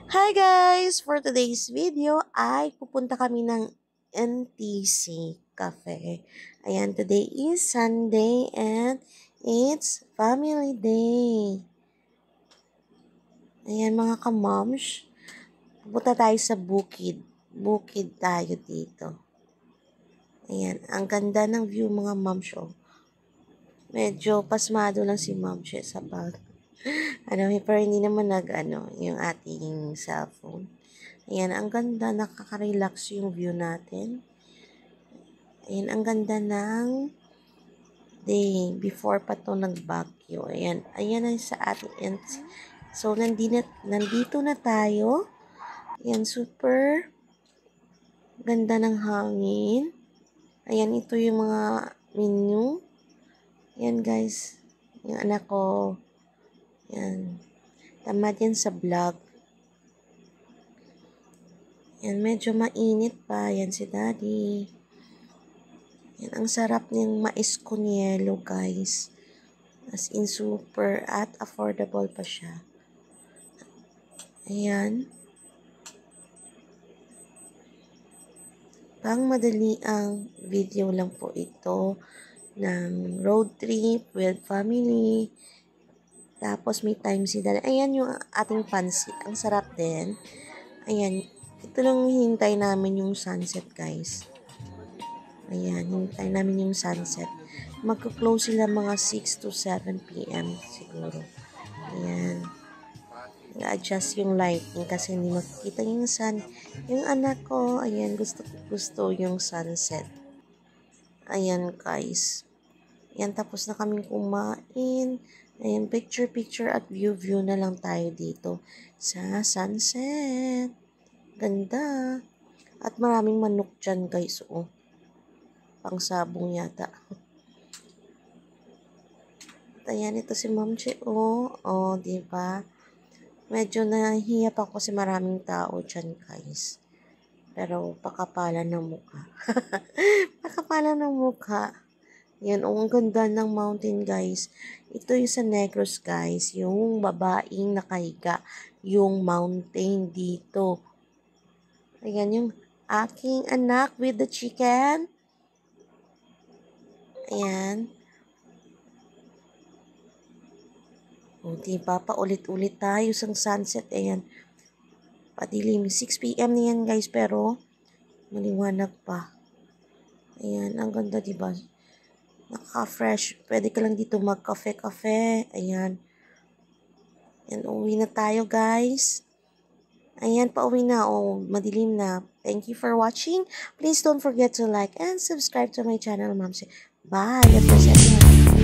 Hi guys! For today's video ay pupunta kami ng NTC Cafe. Ayan, today is Sunday and it's Family Day. Ayan mga ka-moms, pupunta tayo sa bukid. Bukid tayo dito. Ayan, ang ganda ng view mga moms. Oh. Medyo pasmado lang si moms sa pag pero hindi naman yung ating cellphone. Ayan, ang ganda, nakaka-relax yung view natin. Ayan, ang ganda ng day before pa to nagbagyo. Ayan, ayan ang sa ating end. So, nandito na tayo. Ayan, super ganda ng hangin. Ayan, ito yung mga menu. Ayan, guys. Yung anak ko. Ayan. Tamad yan sa vlog. Yan, medyo mainit pa. Yan si Daddy. Yan, ang sarap niyang mais con yelo, guys. As in, super at affordable pa siya. Ayan. Pang madali ang video lang po ito ng road trip with family. Tapos may time si Daddy. Ayan yung ating pansit. Ang sarap din. Ayan. Ito lang hintay namin yung sunset, guys. Ayan, hintay namin yung sunset. Magko-close sila mga 6 to 7 p.m. siguro. Ayan. I-adjust yung lighting kasi hindi makikita yung sun. Yung anak ko, ayan, gusto yung sunset. Ayan, guys. Ayan, tapos na kaming kumain. Ayan, picture at view na lang tayo dito sa sunset. Ganda. At maraming manok dyan, guys. Oh. Pangsabong yata. Ayan, ito si Ma'am Che. Oh, diba? Medyo nahihiya pa ako kasi maraming tao dyan, guys. Pero, pakapalan ng mukha. Pakapalan ng mukha. Yan, ang ganda ng mountain, guys. Ito yung sa Negros, guys. Yung babaeng nakahiga. Yung mountain dito. Ayan, yung aking anak with the chicken. Ayan. O, diba? Paulit-ulit tayo sa sunset. Ayan. Padilim. 6 p.m. na yan, guys. Pero, maliwanag pa. Ayan. Ang ganda, diba? Nakaka-fresh. Pwede ka lang dito mag-cafe-cafe. Ayan. Ayan, uwi na tayo, guys. Ayan, pauwi na. Madilim na. Thank you for watching. Please don't forget to like and subscribe to my channel, Ma'am. Bye. God bless everyone.